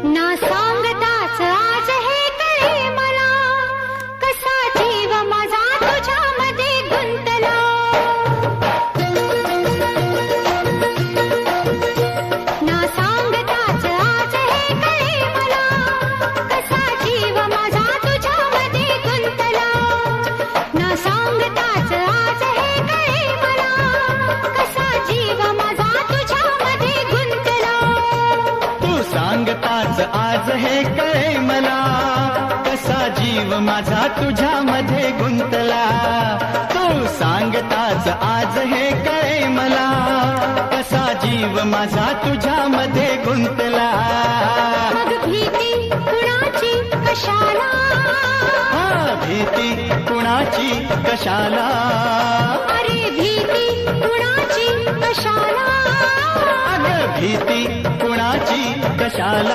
ना सांगताच आज हे कळे मला, कसा जीव माझा तुझ्यामध्ये गुंतला. ना सांगताच आज हे कळे मला, कसा जीव माझा तुझ्यामध्ये गुंतला. ना सांगताच आज हे कळे मला, कसा जीव माझा तुझ्यामध्ये गुंतला. तू सांगताच आज हे कळे मला, कसा जीव माझा तुझ्यामध्ये गुंतला. तू सांगताच आज हे कळे मला, कसा जीव माझा तुझ्यामध्ये गुंतला. मग भीती कुणाची कशाला, भीती कुणाची कशाला. अरे भीती कुणाची कशाला. अगं भीती कुणाची कशाला.